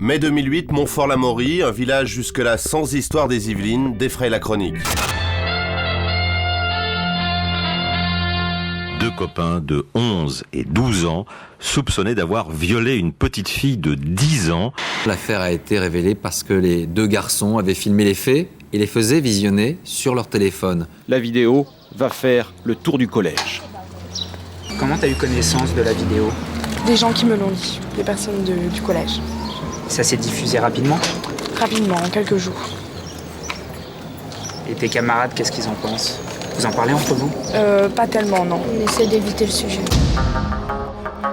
Mai 2008, Montfort-l'Amaury, un village jusque-là sans histoire des Yvelines, défraie la chronique. Deux copains de 11 et 12 ans soupçonnés d'avoir violé une petite fille de 10 ans. L'affaire a été révélée parce que les deux garçons avaient filmé les faits et les faisaient visionner sur leur téléphone. La vidéo va faire le tour du collège. Comment t'as eu connaissance de la vidéo? Des gens qui me l'ont dit, des personnes du collège. Ça s'est diffusé rapidement? Rapidement, en quelques jours. Et tes camarades, qu'est-ce qu'ils en pensent? Vous en parlez entre vous? Pas tellement, non. On essaie d'éviter le sujet.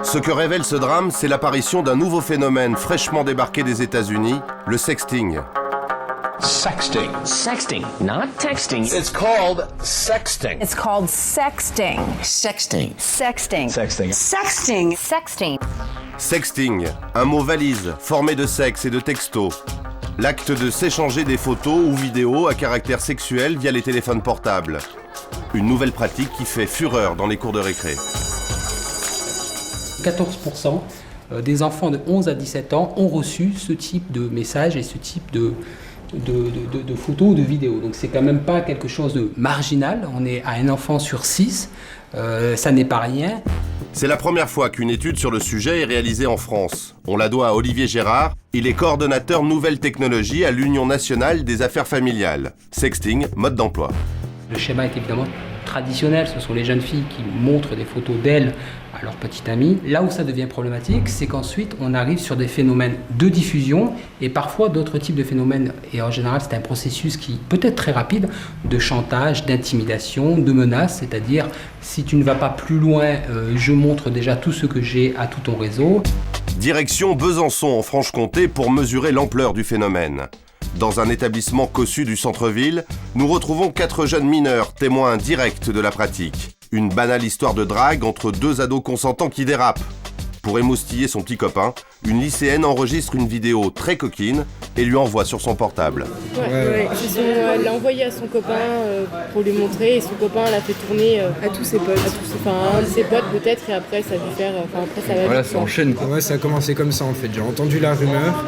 Ce que révèle ce drame, c'est l'apparition d'un nouveau phénomène fraîchement débarqué des États-Unis, le sexting. Sexting. Sexting, not texting. It's called sexting. It's called sexting. Sexting. Sexting. Sexting. Sexting. Sexting. Sexting, un mot valise formé de sexe et de texto. L'acte de s'échanger des photos ou vidéos à caractère sexuel via les téléphones portables. Une nouvelle pratique qui fait fureur dans les cours de récré. 14% des enfants de 11 à 17 ans ont reçu ce type de message et ce type de photos ou de vidéos. Donc c'est quand même pas quelque chose de marginal. On est à un enfant sur 6. Ça n'est pas rien. C'est la première fois qu'une étude sur le sujet est réalisée en France. On la doit à Olivier Gérard. Il est coordonnateur nouvelles technologies à l'Union nationale des affaires familiales. Sexting, mode d'emploi. Le schéma est évidemment traditionnel. Ce sont les jeunes filles qui montrent des photos d'elles à leur petite amie. Là où ça devient problématique, c'est qu'ensuite on arrive sur des phénomènes de diffusion et parfois d'autres types de phénomènes. Et en général, c'est un processus qui peut être très rapide, de chantage, d'intimidation, de menace. C'est-à-dire, si tu ne vas pas plus loin, je montre déjà tout ce que j'ai à tout ton réseau. Direction Besançon en Franche-Comté pour mesurer l'ampleur du phénomène. Dans un établissement cossu du centre-ville, nous retrouvons 4 jeunes mineurs, témoins directs de la pratique. Une banale histoire de drague entre 2 ados consentants qui dérapent. Pour émoustiller son petit copain, une lycéenne enregistre une vidéo très coquine et lui envoie sur son portable. Elle l'a envoyé à son copain pour lui montrer et son copain l'a fait tourner à tous ses potes. Un de ses potes peut-être et après ça a dû faire... après ça va voilà, ça enchaîne quoi. Ouais, ça a commencé comme ça en fait. J'ai entendu la rumeur.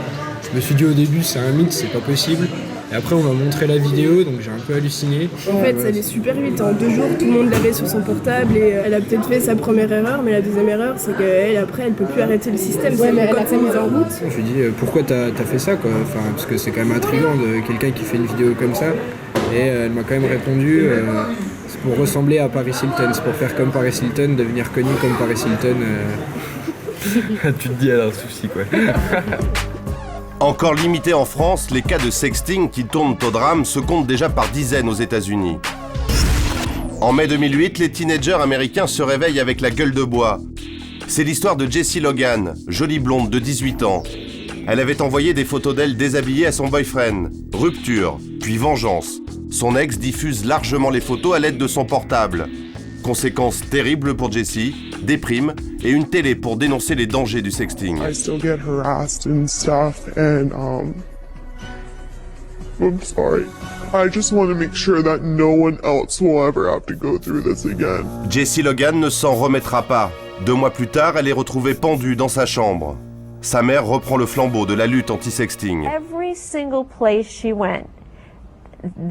Je me suis dit au début c'est un mythe, c'est pas possible. Et après on m'a montré la vidéo, donc j'ai un peu halluciné. En fait ça allait super vite, en 2 jours tout le monde l'avait sur son portable et elle a peut-être fait sa première erreur, mais la deuxième erreur c'est qu'elle après elle peut plus arrêter le système, quand elle s'est mise en route. Je lui ai dit pourquoi t'as fait ça quoi, parce que c'est quand même intriguant de quelqu'un qui fait une vidéo comme ça. Et elle m'a quand même répondu, c'est pour ressembler à Paris Hilton, c'est pour faire comme Paris Hilton, devenir connu comme Paris Hilton. Tu te dis elle a un souci quoi. Encore limité en France, les cas de sexting qui tournent au drame se comptent déjà par dizaines aux États-Unis. En mai 2008, les teenagers américains se réveillent avec la gueule de bois. C'est l'histoire de Jessie Logan, jolie blonde de 18 ans. Elle avait envoyé des photos d'elle déshabillée à son boyfriend. Rupture, puis vengeance. Son ex diffuse largement les photos à l'aide de son portable. Conséquence terrible pour Jessie, déprime et une télé pour dénoncer les dangers du sexting. I still get harassed and stuff and I'm sorry. I just want to make sure that no one else will ever have to go through this again. Jessie Logan ne s'en remettra pas. 2 mois plus tard, elle est retrouvée pendue dans sa chambre. Sa mère reprend le flambeau de la lutte anti-sexting. Every single place she went,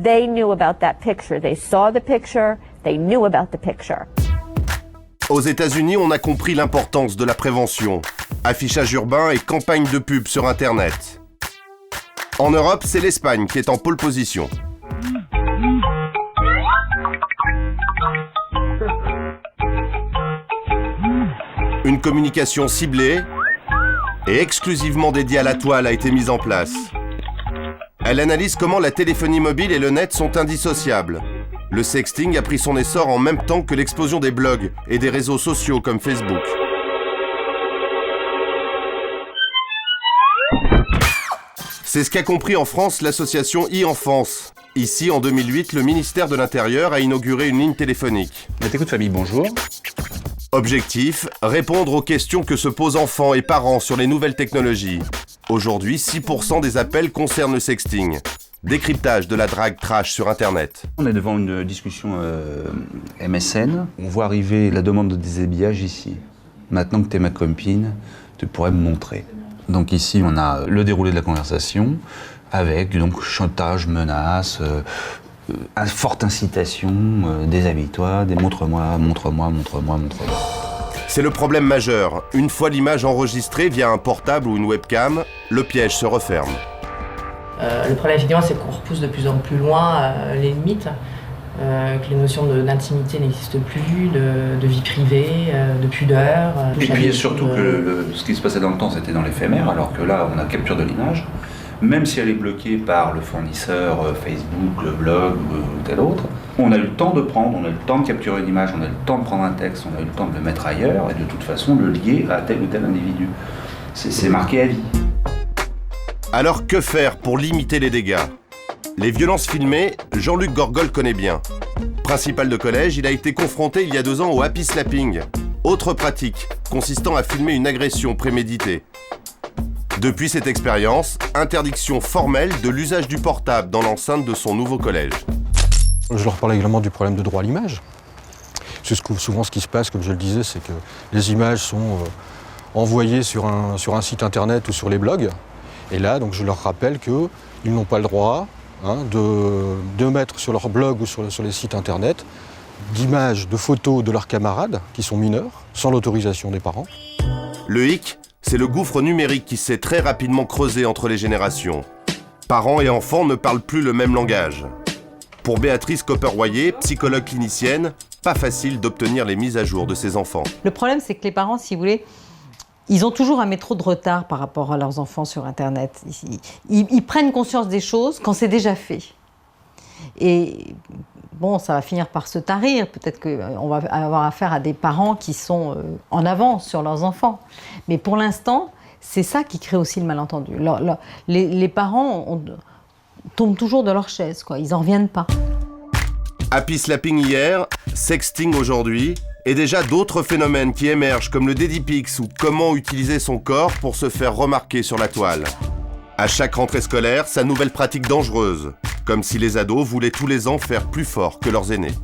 they knew about that picture. They saw the picture, they knew about the picture. Aux États-Unis, on a compris l'importance de la prévention. Affichage urbain et campagne de pub sur Internet. En Europe, c'est l'Espagne qui est en pole position. Une communication ciblée et exclusivement dédiée à la toile a été mise en place. Elle analyse comment la téléphonie mobile et le net sont indissociables. Le sexting a pris son essor en même temps que l'explosion des blogs et des réseaux sociaux comme Facebook. C'est ce qu'a compris en France l'association e-Enfance. Ici, en 2008, le ministère de l'Intérieur a inauguré une ligne téléphonique. Écoute famille, bonjour. Objectif, répondre aux questions que se posent enfants et parents sur les nouvelles technologies. Aujourd'hui, 6% des appels concernent le sexting. Décryptage de la drague trash sur Internet. On est devant une discussion MSN. On voit arriver la demande de déshabillage ici. Maintenant que t'es ma copine, tu pourrais me montrer. Donc ici, on a le déroulé de la conversation avec donc chantage, menaces, forte incitation, déshabille-toi, montre-moi, montre-moi, montre-moi, montre-moi. C'est le problème majeur. Une fois l'image enregistrée via un portable ou une webcam, le piège se referme. Le problème évidemment, c'est qu'on repousse de plus en plus loin les limites, que les notions d'intimité n'existent plus, de vie privée, de pudeur. Et puis surtout que ce qui se passait dans le temps, c'était dans l'éphémère, alors que là, on a capture de l'image. Même si elle est bloquée par le fournisseur Facebook, le blog ou tel autre, on a eu le temps de prendre, on a eu le temps de capturer une image, on a eu le temps de prendre un texte, on a eu le temps de le mettre ailleurs et de toute façon le lier à tel ou tel individu. C'est marqué à vie. Alors que faire pour limiter les dégâts? Les violences filmées, Jean-Luc Gorgol connaît bien. Principal de collège, il a été confronté il y a 2 ans au happy slapping. Autre pratique, consistant à filmer une agression préméditée. Depuis cette expérience, interdiction formelle de l'usage du portable dans l'enceinte de son nouveau collège. Je leur parle également du problème de droit à l'image. Souvent ce qui se passe, comme je le disais, c'est que les images sont envoyées sur un site internet ou sur les blogs. Et là, donc, je leur rappelle qu'ils n'ont pas le droit de mettre sur leur blog ou sur les sites internet d'images, de photos de leurs camarades qui sont mineurs, sans l'autorisation des parents. Le hic, c'est le gouffre numérique qui s'est très rapidement creusé entre les générations. Parents et enfants ne parlent plus le même langage. Pour Béatrice Copper-Royer, psychologue clinicienne, pas facile d'obtenir les mises à jour de ses enfants. Le problème, c'est que les parents, si vous voulez, ils ont toujours un mettre trop de retard par rapport à leurs enfants sur Internet. Ils prennent conscience des choses quand c'est déjà fait. Et bon, ça va finir par se tarir. Peut-être qu'on va avoir affaire à des parents qui sont en avance sur leurs enfants. Mais pour l'instant, c'est ça qui crée aussi le malentendu. Les parents tombent toujours de leur chaise, quoi. Ils n'en reviennent pas. Happy slapping hier, sexting aujourd'hui, et déjà d'autres phénomènes qui émergent comme le Daddypics ou comment utiliser son corps pour se faire remarquer sur la toile. À chaque rentrée scolaire, sa nouvelle pratique dangereuse, comme si les ados voulaient tous les ans faire plus fort que leurs aînés.